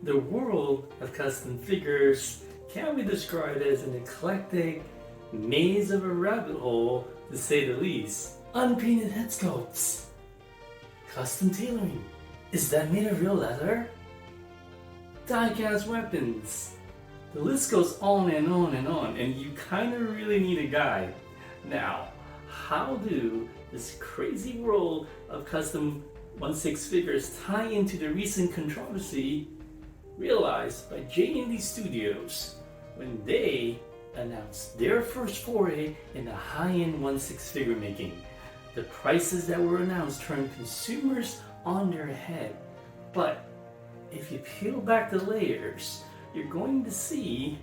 The world of custom figures can be described as an eclectic maze of a rabbit hole, to say the least. Unpainted head sculpts, custom tailoring. Is that made of real leather? Die-cast weapons. The list goes on and on and on, and you kind of really need a guide. Now, how do this crazy world of custom 1/6 figures tie into the recent controversy realized by JND Studios when they announced their first foray into high-end 1/6 figure making? The prices that were announced turned consumers on their head. But if you peel back the layers, you're going to see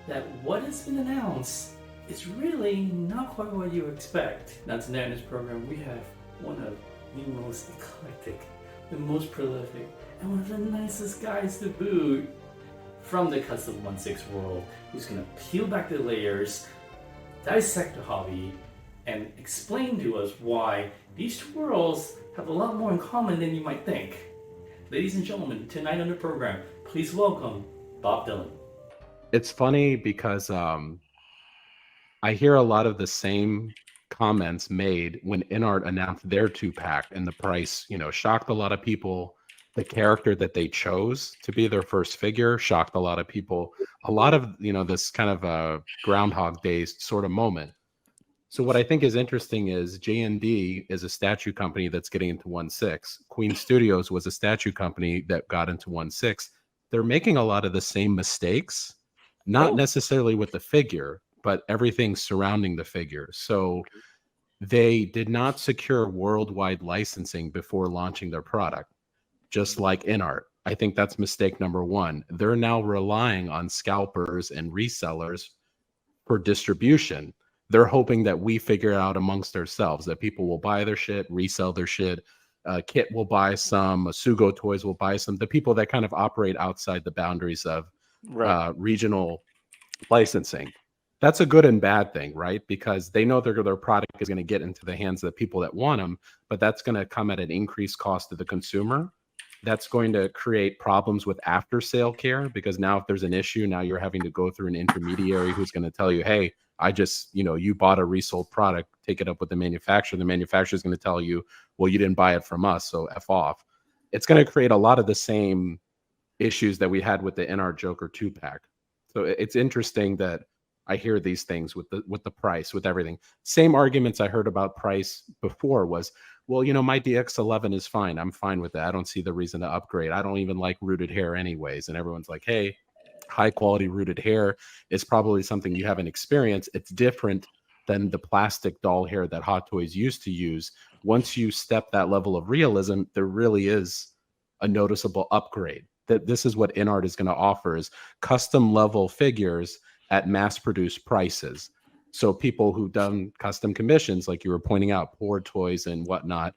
that what has been announced is really not quite what you expect. Now tonight in this program, we have one of the most eclectic, the most prolific, and one of the nicest guys to boot from the custom 1/6 world, who's going to peel back the layers, dissect the hobby, and explain to us why these two worlds have a lot more in common than you might think. Ladies and gentlemen, tonight on the program, please welcome Bob Dylan. It's funny because I hear a lot of the same comments made when InArt announced their 2-pack, and the price, shocked a lot of people. The character that they chose to be their first figure shocked a lot of people. A lot of, this kind of a Groundhog Day sort of moment. So what I think is interesting is JND is a statue company that's getting into 1/6. Queen Studios was a statue company that got into 1/6. They're making a lot of the same mistakes, not necessarily with the figure, but everything surrounding the figure. So they did not secure worldwide licensing before launching their product, just like InArt. I think that's mistake number one. They're now relying on scalpers and resellers for distribution. They're hoping that we figure out amongst ourselves that people will buy their shit, resell their shit. Kit will buy some, Sugo Toys will buy some. The people that kind of operate outside the boundaries of regional licensing. That's a good and bad thing, right? Because they know their product is going to get into the hands of the people that want them, but that's going to come at an increased cost to the consumer. That's going to create problems with after sale care, because now if there's an issue, now you're having to go through an intermediary who's going to tell you, hey, I just, you bought a resold product, take it up with the manufacturer. The manufacturer is going to tell you, well, you didn't buy it from us, so F off. It's going to create a lot of the same issues that we had with the NR Joker 2-pack. So it's interesting that I hear these things with the price, with everything. Same arguments I heard about price before was, well, my DX11 is fine. I'm fine with that. I don't see the reason to upgrade. I don't even like rooted hair anyways. And everyone's like, hey, high quality rooted hair is probably something you haven't experienced. It's different than the plastic doll hair that Hot Toys used to use. Once you step that level of realism, there really is a noticeable upgrade. That this is what InArt is going to offer, is custom level figures at mass produced prices. So people who've done custom commissions, like you were pointing out, Poor Toys and whatnot,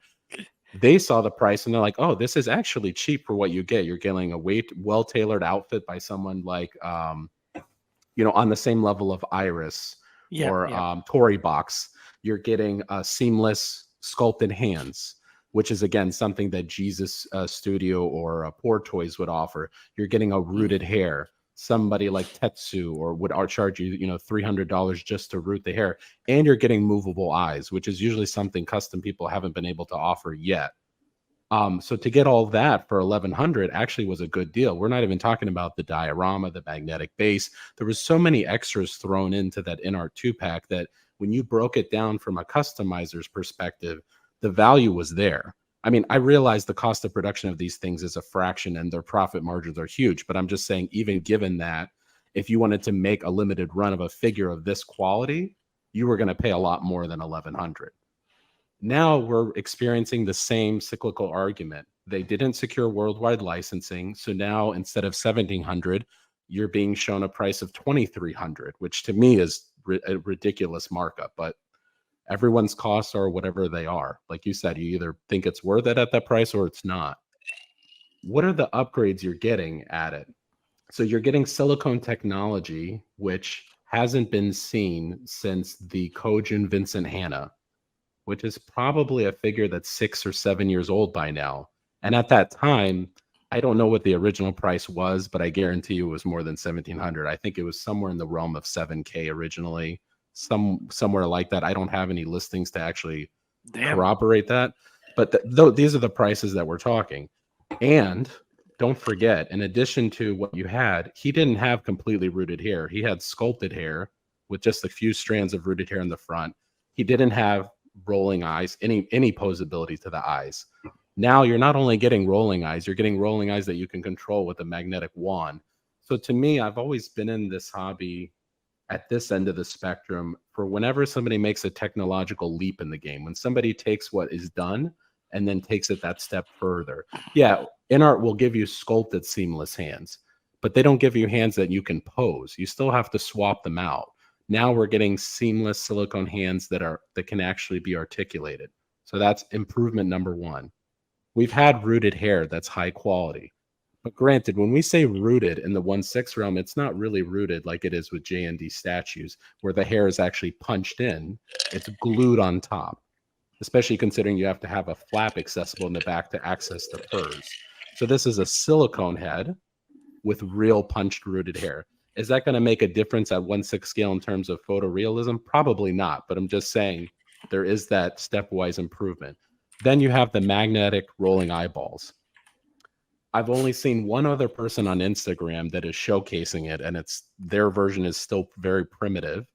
they saw the price and they're like, oh, this is actually cheap for what you get. You're getting a well-tailored outfit by someone like, on the same level of Iris or Tory Box. You're getting seamless sculpted hands, which is, again, something that Jesus Studio or Poor Toys would offer. You're getting a rooted hair. Somebody like Tetsu or would charge you, $300 just to root the hair. And you're getting movable eyes, which is usually something custom people haven't been able to offer yet. So to get all that for $1,100 actually was a good deal. We're not even talking about the diorama, the magnetic base. There was so many extras thrown into that InArt 2-pack that when you broke it down from a customizer's perspective, the value was there. I mean, I realize the cost of production of these things is a fraction and their profit margins are huge, but I'm just saying, even given that, if you wanted to make a limited run of a figure of this quality, you were going to pay a lot more than $1,100. Now we're experiencing the same cyclical argument. They didn't secure worldwide licensing, so now instead of $1,700, you're being shown a price of $2,300, which to me is a ridiculous markup, but everyone's costs are whatever they are. Like you said, you either think it's worth it at that price or it's not. What are the upgrades you're getting at it? So you're getting silicone technology, which hasn't been seen since the Kojun Vincent Hanna, which is probably a figure that's 6 or 7 years old by now. And at that time, I don't know what the original price was, but I guarantee you it was more than 1,700. I think it was somewhere in the realm of 7K originally, somewhere like that. I don't have any listings to actually corroborate that, but these are the prices that we're talking. And don't forget, in addition to what you had, he didn't have completely rooted hair. He had sculpted hair with just a few strands of rooted hair in the front. He didn't have rolling eyes, any posability to the eyes. Now you're not only getting rolling eyes, you're getting rolling eyes that you can control with a magnetic wand. So to me, I've always been in this hobby at this end of the spectrum for whenever somebody makes a technological leap in the game, when somebody takes what is done and then takes it that step further. Yeah, InArt will give you sculpted seamless hands, but they don't give you hands that you can pose. You still have to swap them out. Now we're getting seamless silicone hands that can actually be articulated. So that's improvement number one. We've had rooted hair that's high quality. But granted, when we say rooted in the 1/6 realm, it's not really rooted like it is with JND statues, where the hair is actually punched in. It's glued on top, especially considering you have to have a flap accessible in the back to access the furs. So this is a silicone head with real punched rooted hair. Is that going to make a difference at 1/6 scale in terms of photorealism? Probably not, but I'm just saying there is that stepwise improvement. Then you have the magnetic rolling eyeballs. I've only seen one other person on Instagram that is showcasing it, and their version is still very primitive.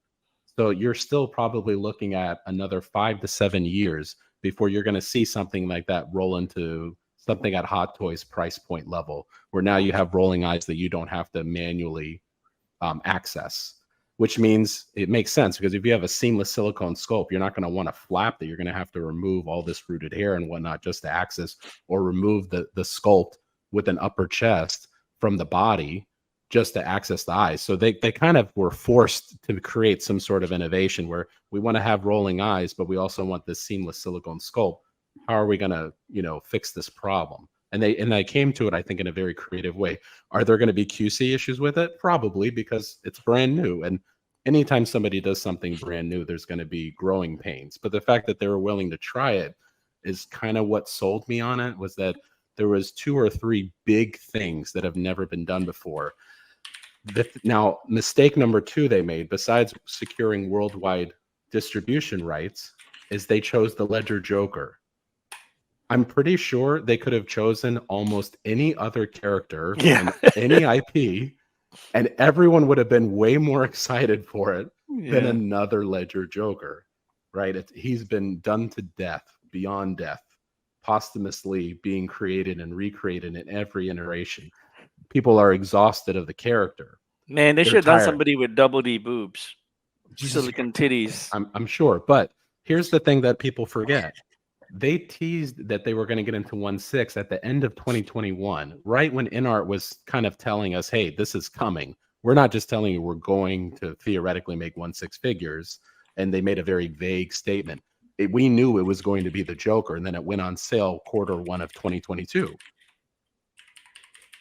So you're still probably looking at another 5 to 7 years before you're going to see something like that roll into something at Hot Toys price point level, where now you have rolling eyes that you don't have to manually access, which means it makes sense, because if you have a seamless silicone sculpt, you're not going to want to flap that. You're going to have to remove all this rooted hair and whatnot just to access, or remove the sculpt with an upper chest from the body just to access the eyes. So they kind of were forced to create some sort of innovation where we want to have rolling eyes, but we also want this seamless silicone sculpt. How are we going to, fix this problem? And they came to it, I think, in a very creative way. Are there going to be QC issues with it? Probably, because it's brand new. And anytime somebody does something brand new, there's going to be growing pains. But the fact that they were willing to try it is kind of what sold me on it, was that there was 2 or 3 big things that have never been done before. Now, mistake number 2 they made, besides securing worldwide distribution rights, is they chose the Ledger Joker. I'm pretty sure they could have chosen almost any other character in any IP, and everyone would have been way more excited for it than another Ledger Joker, right? He's been done to death, beyond death, posthumously being created and recreated in every iteration. People are exhausted of the character. Man, they should have done somebody with double D boobs, silicon titties. I'm sure, but here's the thing that people forget. They teased that they were going to get into 1/6 at the end of 2021, right when InArt was kind of telling us, hey, this is coming. We're not just telling you we're going to theoretically make 1/6 figures. And they made a very vague statement. We knew it was going to be the Joker, and then it went on sale Q1 of 2022.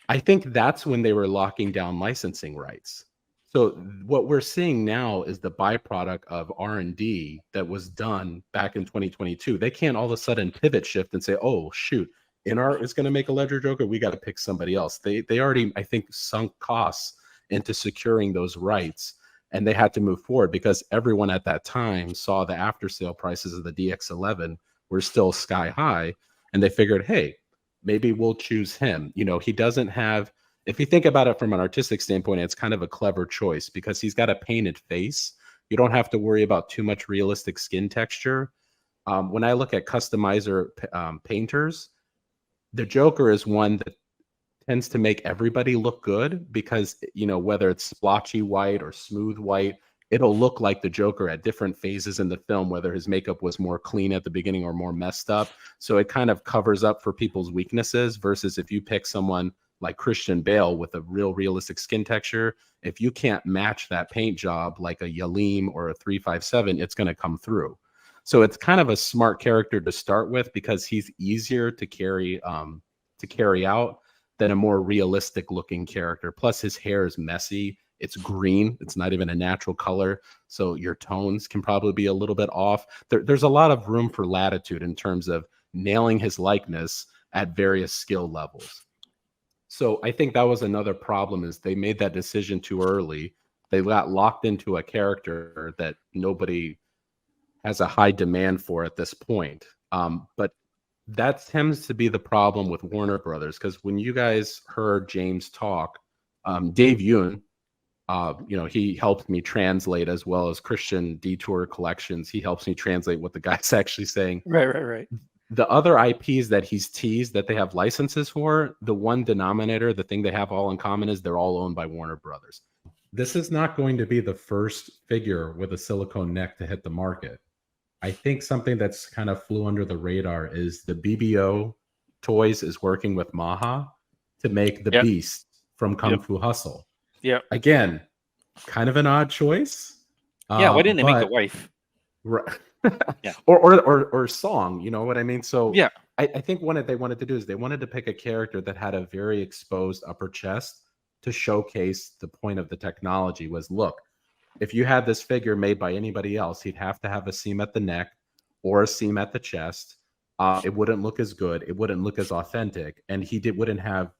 I think that's when they were locking down licensing rights. So what we're seeing now is the byproduct of R&D that was done back in 2022. They can't all of a sudden pivot shift and say, oh, shoot, InArt is going to make a Ledger Joker. We got to pick somebody else. They already, I think, sunk costs into securing those rights, and they had to move forward because everyone at that time saw the after sale prices of the DX11 were still sky high, and they figured, hey, maybe we'll choose him. He doesn't have, if you think about it from an artistic standpoint, it's kind of a clever choice because he's got a painted face. You don't have to worry about too much realistic skin texture. When I look at customizer painters, the Joker is one that tends to make everybody look good because, whether it's splotchy white or smooth white, it'll look like the Joker at different phases in the film, whether his makeup was more clean at the beginning or more messed up. So it kind of covers up for people's weaknesses versus if you pick someone like Christian Bale with a real realistic skin texture, if you can't match that paint job like a Yalim or a 357, it's going to come through. So it's kind of a smart character to start with because he's easier to carry out than a more realistic looking character. Plus his hair is messy. It's green. It's not even a natural color. So your tones can probably be a little bit off. There's a lot of room for latitude in terms of nailing his likeness at various skill levels. So I think that was another problem, is they made that decision too early. They got locked into a character that nobody has a high demand for at this point. But that tends to be the problem with Warner Brothers, because when you guys heard James talk, Dave Yoon, he helped me translate, as well as Christian Detour Collections. He helps me translate what the guy's actually saying. Right. The other IPs that he's teased that they have licenses for, the one denominator, the thing they have all in common, is they're all owned by Warner Brothers. This is not going to be the first figure with a silicone neck to hit the market. I think something that's kind of flew under the radar is the BBO Toys is working with Maha to make the Beast from Kung Fu Hustle. Yeah. Again, kind of an odd choice. Yeah, why didn't they make a wife? Right. Yeah. or song, you know what I mean? So yeah, I think what they wanted to do is they wanted to pick a character that had a very exposed upper chest to showcase the point of the technology. Was, look, if you had this figure made by anybody else, he'd have to have a seam at the neck or a seam at the chest. It wouldn't look as good. It wouldn't look as authentic, and wouldn't have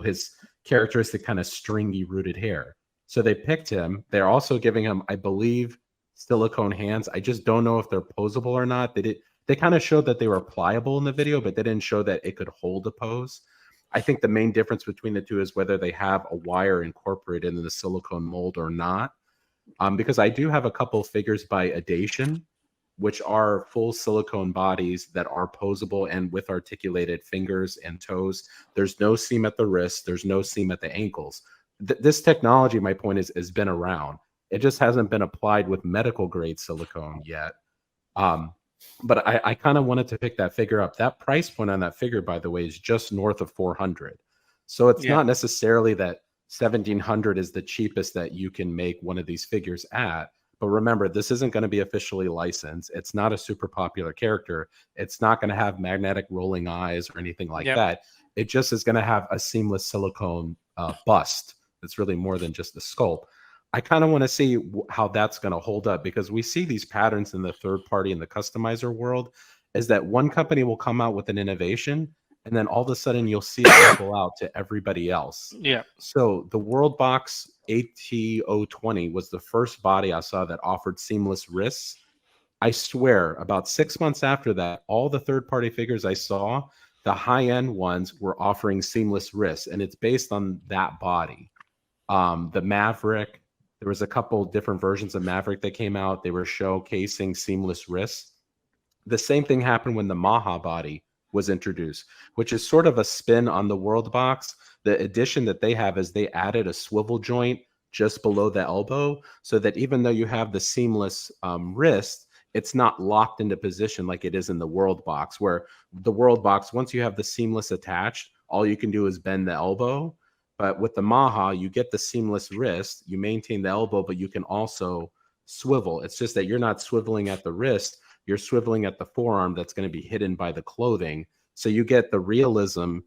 his characteristic kind of stringy rooted hair. So they picked him. They're also giving him, I believe, silicone hands. I just don't know if they're posable or not. They kind of showed that they were pliable in the video, but they didn't show that it could hold a pose. I think the main difference between the two is whether they have a wire incorporated in the silicone mold or not. Because I do have a couple figures by Adation, which are full silicone bodies that are posable and with articulated fingers and toes. There's no seam at the wrist. There's no seam at the ankles. This technology, my point is, has been around. It just hasn't been applied with medical grade silicone yet. But I kind of wanted to pick that figure up. That price point on that figure, by the way, is just north of 400. So it's not necessarily that 1,700 is the cheapest that you can make one of these figures at. But remember, this isn't going to be officially licensed. It's not a super popular character. It's not going to have magnetic rolling eyes or anything like that. It just is going to have a seamless silicone bust. It's really more than just a sculpt. I kind of want to see how that's going to hold up, because we see these patterns in the third party and the customizer world, is that one company will come out with an innovation, and then all of a sudden you'll see it ripple out to everybody else. Yeah. So the World Box AT020 was the first body I saw that offered seamless wrists. I swear, about 6 months after that, all the third-party figures I saw, the high-end ones were offering seamless wrists, and it's based on that body. The Maverick, there was a couple different versions of Maverick that came out. They were showcasing seamless wrists. The same thing happened when the Maha body was introduced, which is sort of a spin on the World Box. The addition that they have is they added a swivel joint just below the elbow, so that even though you have the seamless wrist, it's not locked into position like it is in the World Box, where the World Box, once you have the seamless attached, all you can do is bend the elbow. But with the Maha, you get the seamless wrist, you maintain the elbow, but you can also swivel. It's just that you're not swiveling at the wrist, you're swiveling at the forearm that's going to be hidden by the clothing. So you get the realism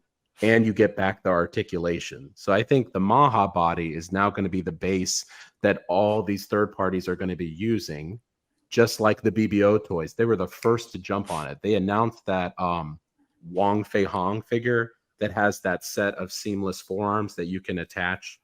and you get back the articulation. So I think the Maha body is now going to be the base that all these third parties are going to be using, just like the BBO toys. They were the first to jump on it. They announced that Wong Fei Hong figure that has that set of seamless forearms that you can attach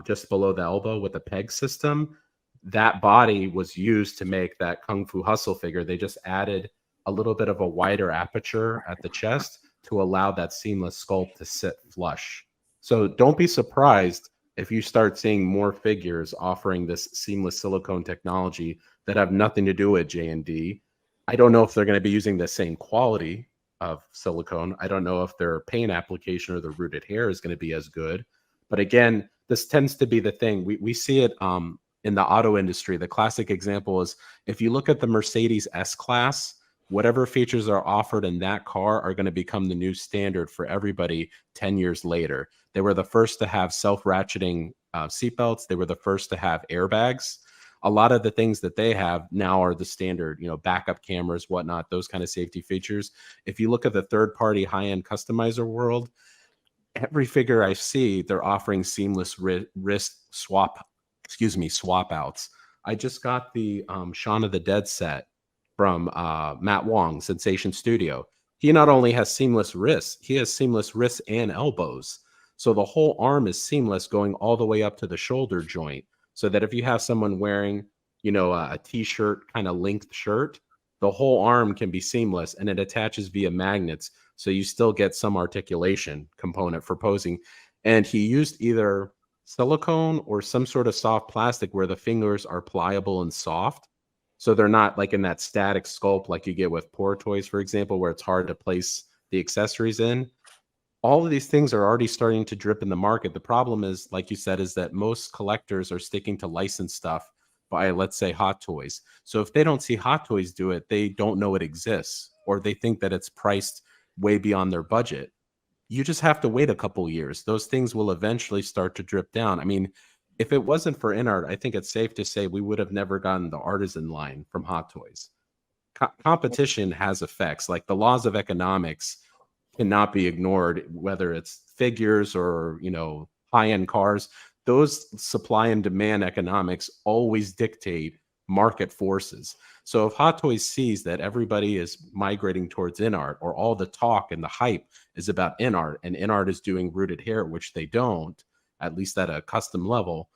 just below the elbow with a peg system. That body was used to make that Kung Fu Hustle figure. They just added a little bit of a wider aperture at the chest to allow that seamless sculpt to sit flush. So don't be surprised if you start seeing more figures offering this seamless silicone technology that have nothing to do with JND. I don't know if they're going to be using the same quality of silicone. I don't know if their paint application or the rooted hair is going to be as good. But again, this tends to be the thing. We see it in the auto industry. The classic example is if you look at the Mercedes S-Class, whatever features are offered in that car are going to become the new standard for everybody 10 years later. They were the first to have self-ratcheting seatbelts. They were the first to have airbags. A lot of the things that they have now are the standard, backup cameras, whatnot, those kind of safety features. If you look at the third-party high-end customizer world, every figure I see, they're offering seamless wrist swap outs. I just got the Shaun of the Dead set from Matt Wong, Sensation Studio. He not only has seamless wrists, he has seamless wrists and elbows. So the whole arm is seamless going all the way up to the shoulder joint. So that if you have someone wearing, a t-shirt kind of length shirt, the whole arm can be seamless and it attaches via magnets. So you still get some articulation component for posing. And he used either silicone or some sort of soft plastic where the fingers are pliable and soft. So they're not like in that static sculpt like you get with Poor Toys, for example, where it's hard to place the accessories in. All of these things are already starting to drip in the market. The problem is, like you said, is that most collectors are sticking to licensed stuff by, let's say, Hot Toys. So if they don't see Hot Toys do it, they don't know it exists, or they think that it's priced way beyond their budget. You just have to wait a couple years. Those things will eventually start to drip down. I mean, if it wasn't for InArt, I think it's safe to say we would have never gotten the artisan line from Hot Toys. Competition has effects. Like the laws of economics cannot be ignored, whether it's figures or, high-end cars. Those supply and demand economics always dictate market forces. So if Hot Toys sees that everybody is migrating towards InArt, or all the talk and the hype is about InArt, and InArt is doing rooted hair, which they don't, at least at a custom level,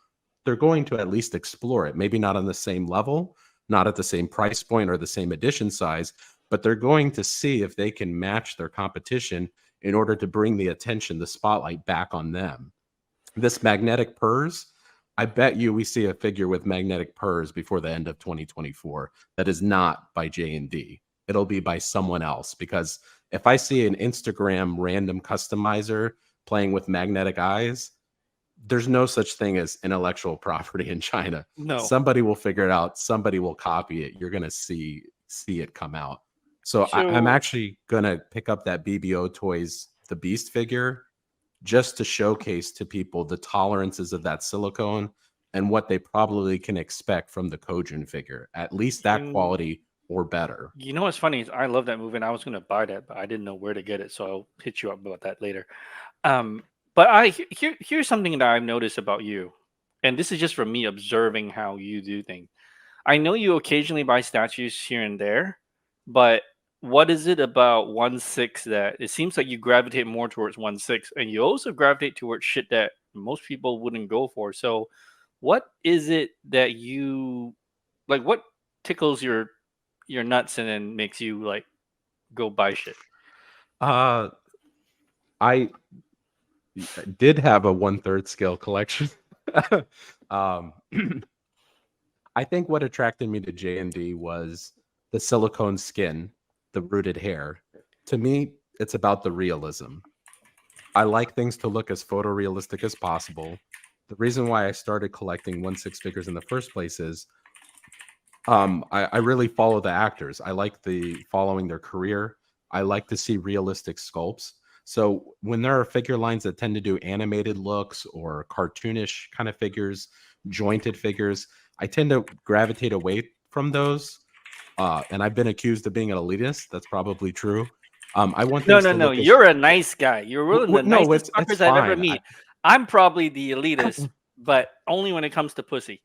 they're going to at least explore it. Maybe not on the same level, not at the same price point or the same edition size, but they're going to see if they can match their competition in order to bring the attention, the spotlight back on them. This magnetic purrs, I bet you we see a figure with magnetic purrs before the end of 2024 that is not by JND. It'll be by someone else, because if I see an Instagram random customizer playing with magnetic eyes, there's no such thing as intellectual property in China. No. Somebody will figure it out. Somebody will copy it. You're going to see it come out. So I'm actually going to pick up that BBO Toys, the Beast figure, just to showcase to people the tolerances of that silicone and what they probably can expect from the Kojun figure. At least that quality or better. You know what's funny is I love that movie and I was going to buy that, but I didn't know where to get it. So I'll hit you up about that later. But here's something that I've noticed about you. And this is just from me observing how you do things. I know you occasionally buy statues here and there, but what is it about 1/6 that it seems like you gravitate more towards 1/6, and you also gravitate towards shit that most people wouldn't go for? So what is it that you like? What tickles your nuts and then makes you like go buy shit? I did have a 1/3 scale collection. I think what attracted me to JND was the silicone skin, the rooted hair. To me, it's about the realism. I like things to look as photorealistic as possible. The reason why I started collecting 1/6 figures in the first place is I really follow the actors. I like following their career. I like to see realistic sculpts. So when there are figure lines that tend to do animated looks or cartoonish kind of figures, jointed figures, I tend to gravitate away from those. And I've been accused of being an elitist. That's probably true. I want No. You're a nice guy. You're one of the nicest fuckers I've ever met. I'm probably the elitist, but only when it comes to pussy.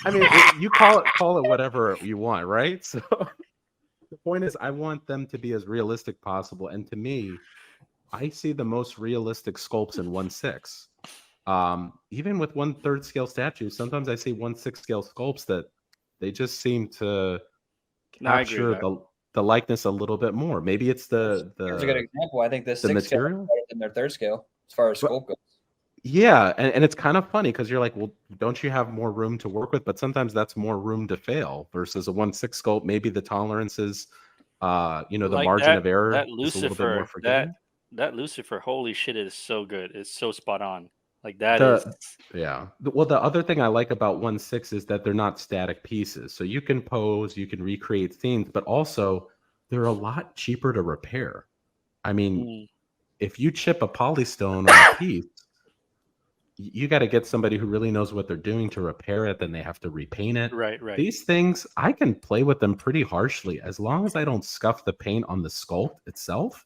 I mean, you call it whatever you want, right? So the point is, I want them to be as realistic possible. And to me, I see the most realistic sculpts in 1/6. Even with 1/3 scale statues, sometimes I see 1/6 scale sculpts that they just seem to capture the likeness a little bit more. Maybe it's the Here's a good example. I think the 6 material scale is better than their 3rd scale as far as sculpt goes. Yeah, and it's kind of funny because you're like, well, don't you have more room to work with? But sometimes that's more room to fail versus a 1/6 sculpt. Maybe the tolerances, the like margin of error is a little bit more forgiving. That Lucifer, holy shit, is so good. It's so spot on. Like that is. Yeah. Well, the other thing I like about 1/6 is that they're not static pieces. So you can pose, you can recreate scenes, but also they're a lot cheaper to repair. I mean, if you chip a polystone on a piece, you got to get somebody who really knows what they're doing to repair it. Then they have to repaint it. Right. These things, I can play with them pretty harshly. As long as I don't scuff the paint on the sculpt itself,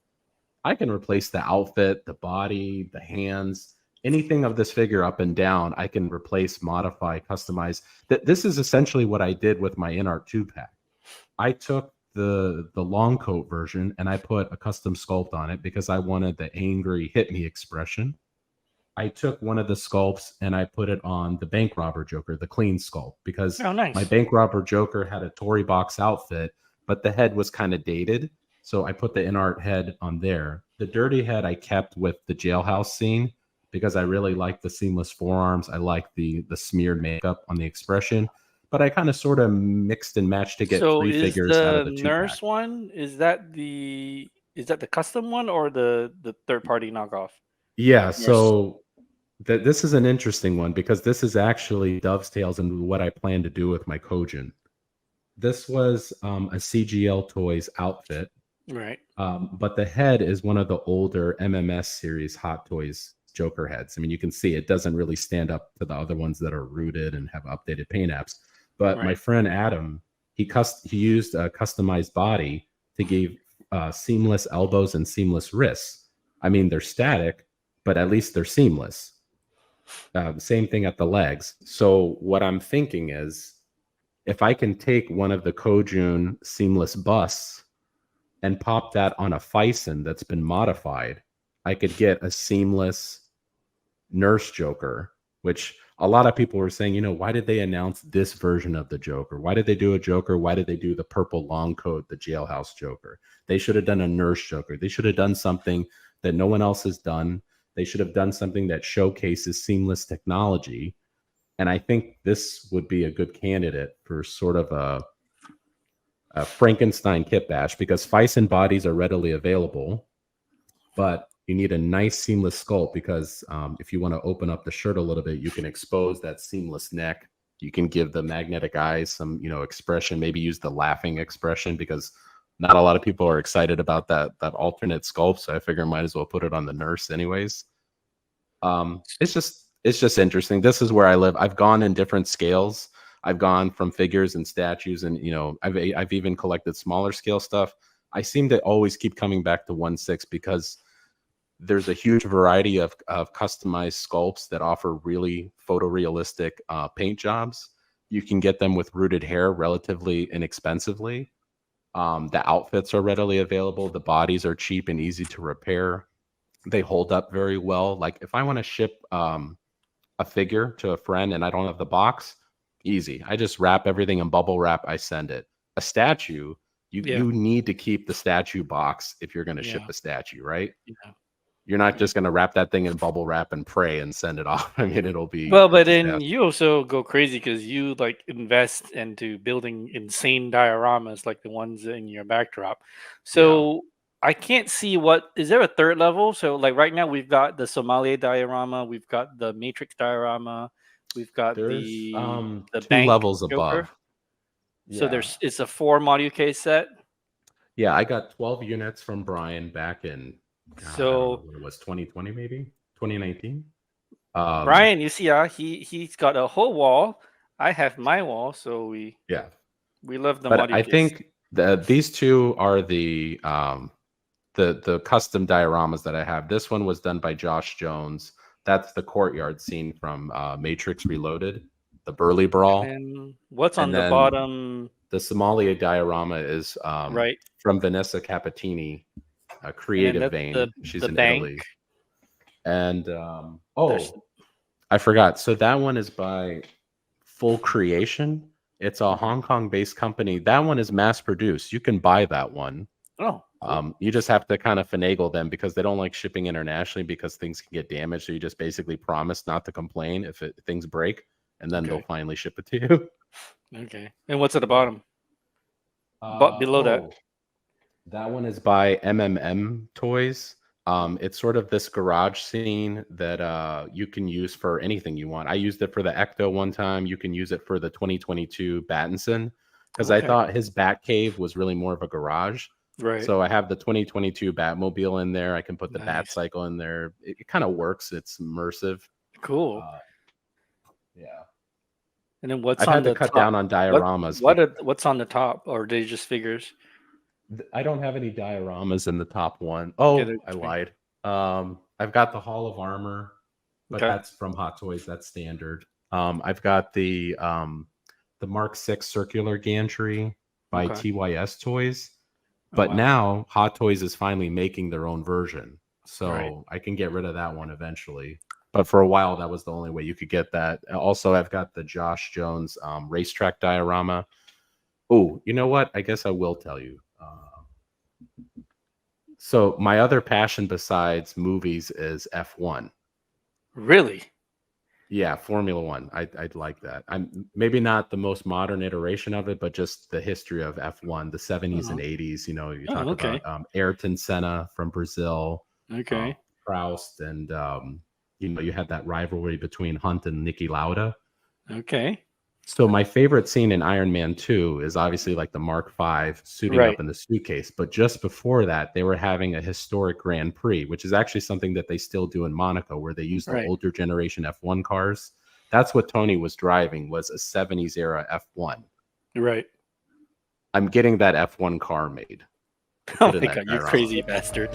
I can replace the outfit, the body, the hands, anything of this figure up and down. I can replace, modify, customize. This is essentially what I did with my InArt 2-pack. I took the long coat version and I put a custom sculpt on it because I wanted the angry hit me expression. I took one of the sculpts and I put it on the bank robber Joker, the clean sculpt, because Oh, nice. my bank robber Joker had a Tory box outfit, but the head was kind of dated. So I put the in-art head on there. The dirty head I kept with the jailhouse scene because I really like the seamless forearms. I like the smeared makeup on the expression. But I kind of sort of mixed and matched to get So 3 is figures out the of the 2-pack. nurse one? Is that the custom one or the third party knockoff? Yeah, so this is an interesting one because this is actually dovetails into what I plan to do with my Kojun. This was a CGL Toys outfit, Right. but the head is one of the older MMS series Hot Toys Joker heads. I mean, you can see it doesn't really stand up to the other ones that are rooted and have updated paint apps. But my Right. friend Adam, he used a customized body to give seamless elbows and seamless wrists. I mean, they're static, but at least they're seamless. Same thing at the legs. So what I'm thinking is, if I can take one of the Kojun seamless busts and pop that on a Fison that's been modified, I could get a seamless Nurse Joker, which a lot of people were saying, why did they announce this version of the Joker? Why did they do a Joker? Why did they do the purple long coat, the jailhouse Joker? They should have done a Nurse Joker. They should have done something that no one else has done. They should have done something that showcases seamless technology. And I think this would be a good candidate for sort of a Frankenstein kit bash because Fison bodies are readily available, but you need a nice seamless sculpt because if you want to open up the shirt a little bit, you can expose that seamless neck. You can give the magnetic eyes some, expression, maybe use the laughing expression because not a lot of people are excited about that alternate sculpt. So I figure I might as well put it on the nurse anyways. It's just interesting. This is where I live. I've gone in different scales. I've gone from figures and statues and, I've even collected smaller scale stuff. I seem to always keep coming back to 1/6 because there's a huge variety of customized sculpts that offer really photorealistic paint jobs. You can get them with rooted hair relatively inexpensively. The outfits are readily available. The bodies are cheap and easy to repair. They hold up very well. Like if I want to ship a figure to a friend and I don't have the box, easy. I just wrap everything in bubble wrap. I send it. A statue, you need to keep the statue box if you're going to ship a statue, right? Yeah. You're not just going to wrap that thing in bubble wrap and pray and send it off. I mean, it'll be Well, but then you also go crazy because you like invest into building insane dioramas like the ones in your backdrop. So I can't see is there a third level? So like right now we've got the Somalia diorama, we've got the Matrix diorama, we've got There's the 2 bank levels Joker. above. So it's a 4 module case set. Yeah, I got 12 units from Brian back in I don't know when it was 2020 maybe 2019. Brian, you see, he's got a whole wall. I have my wall, so we love the. But I think these two are the custom dioramas that I have. This one was done by Josh Jones. That's the courtyard scene from Matrix Reloaded, the Burly Brawl. And what's on the bottom? The Somalia diorama is from Vanessa Capitini, a creative vein. She's in Italy. And I forgot. So that one is by Full Creation. It's a Hong Kong-based company. That one is mass produced. You can buy that one. Oh. You just have to kind of finagle them because they don't like shipping internationally because things can get damaged. So you just basically promise not to complain if things break, and then they'll finally ship it to you. Okay. And what's at the bottom? But below that. That one is by MMM Toys. It's sort of this garage scene that you can use for anything you want. I used it for the Ecto one time. You can use it for the 2022 Battinson because I thought his Batcave was really more of a garage. Right. So I have the 2022 Batmobile in there. I can put the Bat Cycle in there. It kind of works. It's immersive. Cool. Yeah. And then what's I've on had the to cut top? down on dioramas. What's on the top? Or are they just figures? I don't have any dioramas in the top one. Oh, I lied. I've got the Hall of Armor, but that's from Hot Toys. That's standard. I've got the Mark VI circular gantry by Okay. TYS Toys. Oh, But wow. now Hot Toys is finally making their own version. So Right. I can get rid of that one eventually. But for a while, that was the only way you could get that. Also, I've got the Josh Jones racetrack diorama. Oh, you know what? I guess I will tell you. So my other passion besides movies is F1. Really? Yeah, Formula One. I'd like that. I'm maybe not the most modern iteration of it, but just the history of F1, the 70s and 80s. You know, you talk okay. about Ayrton Senna from Brazil, Okay. Proust, and you know, you had that rivalry between Hunt and Niki Lauda. Okay. So my favorite scene in Iron Man 2 is obviously like the Mark V suiting Right. up in the suitcase. But just before that, they were having a historic Grand Prix, which is actually something that they still do in Monaco, where they use the Right. older generation F1 cars. That's what Tony was driving, was a 70s era F1. Right. I'm getting that F1 car made. Oh Put in my that god, you diorama. crazy bastard.